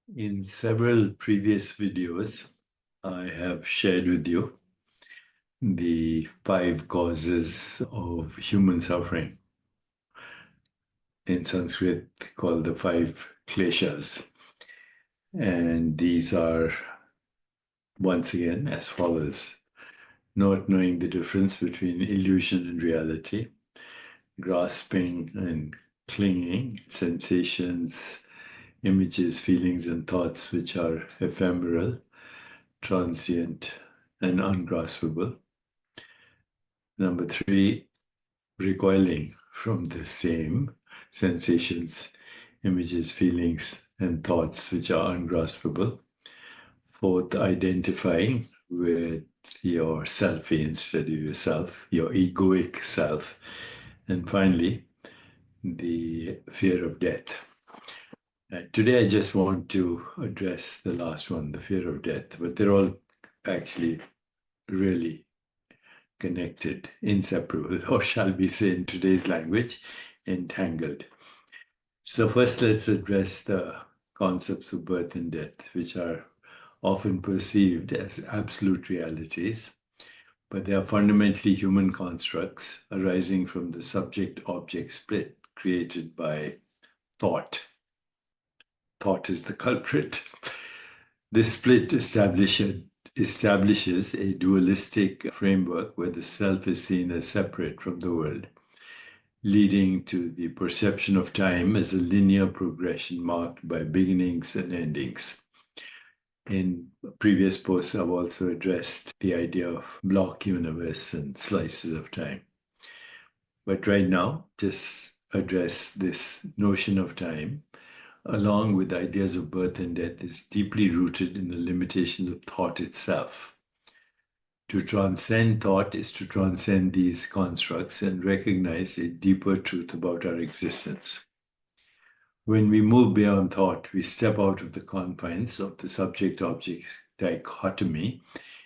In several previous videos, I have shared with you the 5 causes of human suffering. In Sanskrit, called the 5 Kleshas. And these are, once again, as follows: not knowing the difference between illusion and reality, grasping and clinging, sensations, images, feelings, and thoughts which are ephemeral, transient, and ungraspable. Number 3, recoiling from the same sensations, images, feelings, and thoughts which are ungraspable. 4th, identifying with your selfie instead of yourself, your egoic self. And finally, the fear of death. Today, I just want to address the last one, the fear of death, but they're all actually really connected, inseparable, or shall we say in today's language, entangled. So first, let's address the concepts of birth and death, which are often perceived as absolute realities, but they are fundamentally human constructs arising from the subject-object split created by thought. Thought is the culprit. This split establishes a dualistic framework where the self is seen as separate from the world, leading to the perception of time as a linear progression marked by beginnings and endings. In previous posts, I've also addressed the idea of block universe and slices of time. But right now, just address this notion of time, along with ideas of birth and death, is deeply rooted in the limitations of thought itself. To transcend thought is to transcend these constructs and recognize a deeper truth about our existence. When we move beyond thought, we step out of the confines of the subject-object dichotomy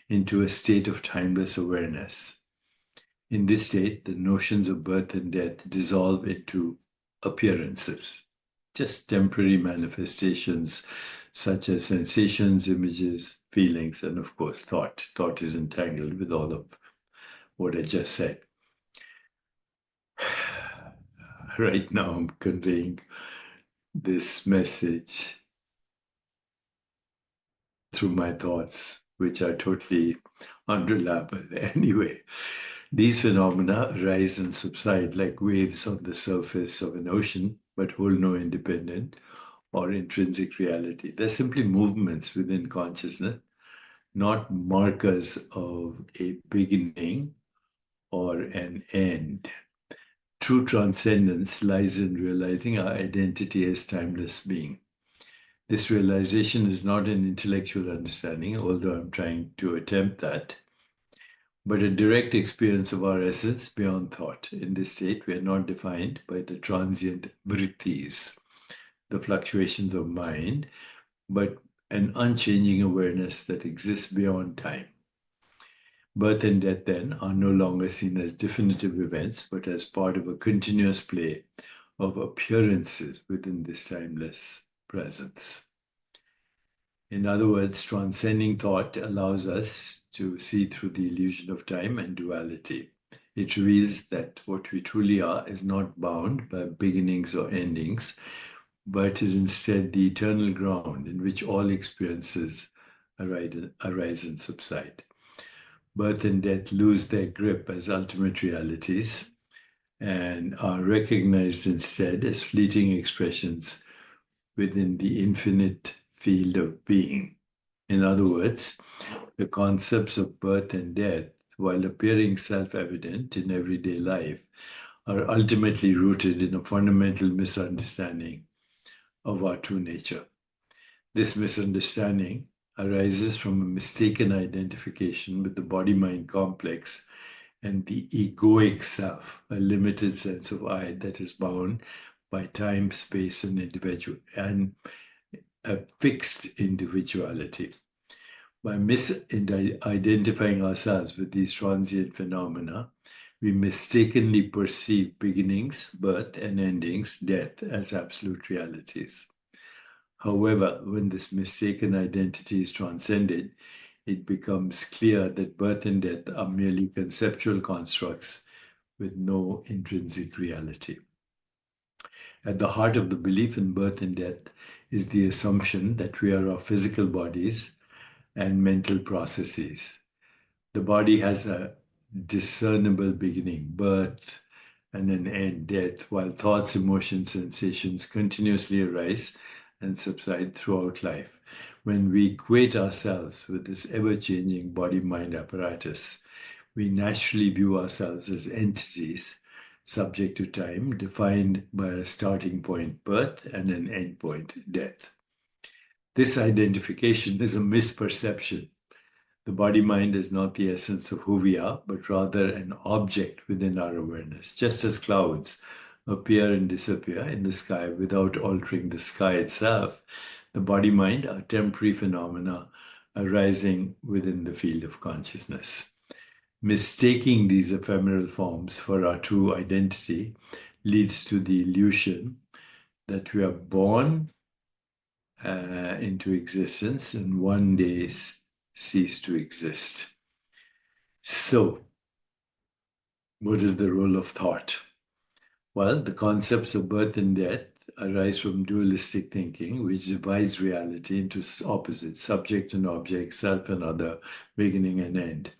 into a state of timeless awareness. In this state, the notions of birth and death dissolve into appearances, just temporary manifestations such as sensations, images, feelings, and of course, thought. Thought is entangled with all of what I just said. Right now, I'm conveying this message through my thoughts, which are totally unreliable. Anyway, these phenomena rise and subside like waves on the surface of an ocean, but hold no independent or intrinsic reality. They're simply movements within consciousness, not markers of a beginning or an end. True transcendence lies in realizing our identity as timeless being. This realization is not an intellectual understanding, although I'm trying to attempt that, but a direct experience of our essence beyond thought. In this state, we are not defined by the transient vrittis, the fluctuations of mind, but an unchanging awareness that exists beyond time. Birth and death, then, are no longer seen as definitive events, but as part of a continuous play of appearances within this timeless presence. In other words, transcending thought allows us to see through the illusion of time and duality. It reveals that what we truly are is not bound by beginnings or endings, but is instead the eternal ground in which all experiences arise and subside. Birth and death lose their grip as ultimate realities and are recognized instead as fleeting expressions within the infinite field of being. In other words, the concepts of birth and death, while appearing self-evident in everyday life, are ultimately rooted in a fundamental misunderstanding of our true nature. This misunderstanding arises from a mistaken identification with the body-mind complex and the egoic self, a limited sense of I that is bound by time, space, and a fixed individuality. By misidentifying ourselves with these transient phenomena, we mistakenly perceive beginnings, birth, and endings, death, as absolute realities. However, when this mistaken identity is transcended, it becomes clear that birth and death are merely conceptual constructs with no intrinsic reality. At the heart of the belief in birth and death is the assumption that we are our physical bodies and mental processes. The body has a discernible beginning, birth, and an end, death, while thoughts, emotions, sensations continuously arise and subside throughout life. When we equate ourselves with this ever-changing body-mind apparatus, we naturally view ourselves as entities subject to time, defined by a starting point, birth, and an end point, death. This identification is a misperception. The body-mind is not the essence of who we are, but rather an object within our awareness, just as clouds appear and disappear in the sky without altering the sky itself. The body-mind are temporary phenomena arising within the field of consciousness. Mistaking these ephemeral forms for our true identity leads to the illusion that we are born into existence and one day cease to exist. So, what is the role of thought? Well, the concepts of birth and death arise from dualistic thinking, which divides reality into opposites, subject and object, self and other, beginning and end.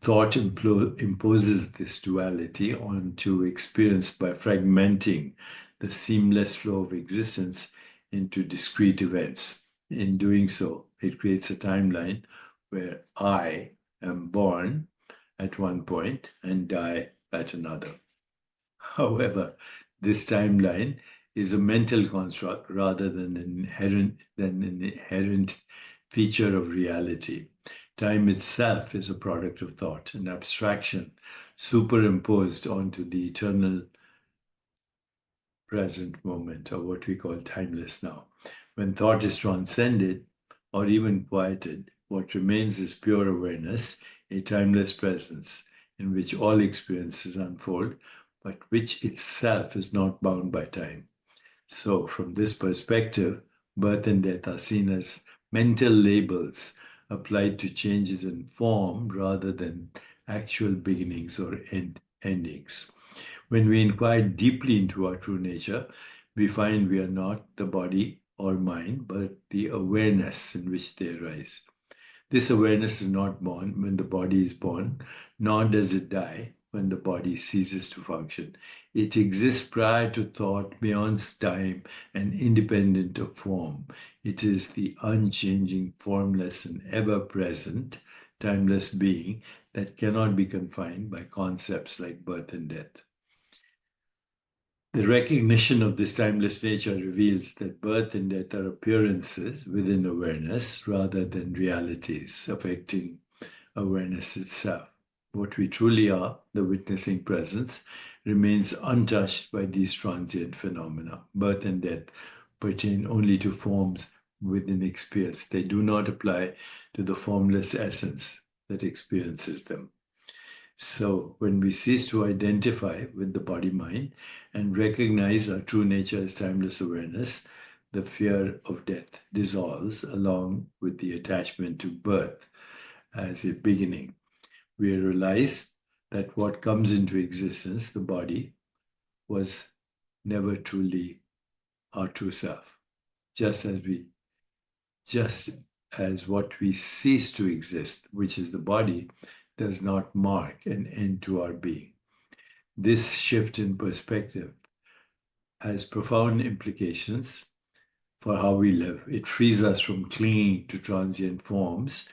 Thought imposes this duality onto experience by fragmenting the seamless flow of existence into discrete events. In doing so, it creates a timeline where I am born at one point and die at another. However, this timeline is a mental construct rather than an inherent feature of reality. Time itself is a product of thought, an abstraction superimposed onto the eternal present moment, or what we call timeless now. When thought is transcended or even quieted, what remains is pure awareness, a timeless presence in which all experiences unfold, but which itself is not bound by time. So, from this perspective, birth and death are seen as mental labels applied to changes in form rather than actual beginnings or endings. When we inquire deeply into our true nature, we find we are not the body or mind, but the awareness in which they arise. This awareness is not born when the body is born, nor does it die when the body ceases to function. It exists prior to thought, beyond time, and independent of form. It is the unchanging, formless, and ever-present, timeless being that cannot be confined by concepts like birth and death. The recognition of this timeless nature reveals that birth and death are appearances within awareness rather than realities affecting awareness itself. What we truly are, the witnessing presence, remains untouched by these transient phenomena. Birth and death pertain only to forms within experience. They do not apply to the formless essence that experiences them. So, when we cease to identify with the body-mind and recognize our true nature as timeless awareness, the fear of death dissolves along with the attachment to birth as a beginning. We realize that what comes into existence, the body, was never truly our true self. Just as what we cease to exist, which is the body, does not mark an end to our being. This shift in perspective has profound implications for how we live. It frees us from clinging to transient forms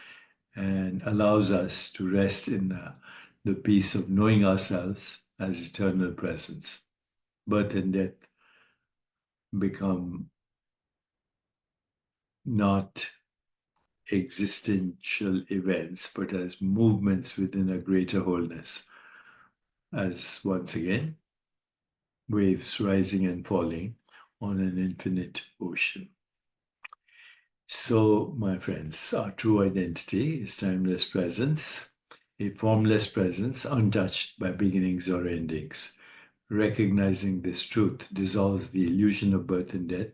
and allows us to rest in the peace of knowing ourselves as eternal presence. Birth and death become not existential events, but as movements within a greater wholeness, as once again, waves rising and falling on an infinite ocean. So, my friends, our true identity is timeless presence, a formless presence untouched by beginnings or endings. Recognizing this truth dissolves the illusion of birth and death,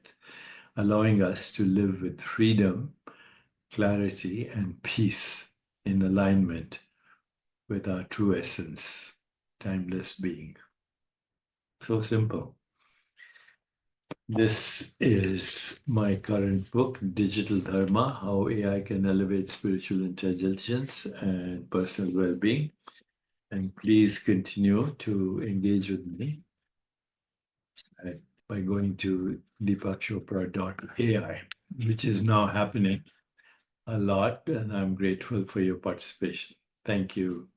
allowing us to live with freedom, clarity, and peace in alignment with our true essence, timeless being. So simple. This is my current book, Digital Dharma, How AI Can Elevate Spiritual Intelligence and Personal Well-Being. And please continue to engage with me by going to deepakchopra.ai, which is now happening a lot, and I'm grateful for your participation. Thank you.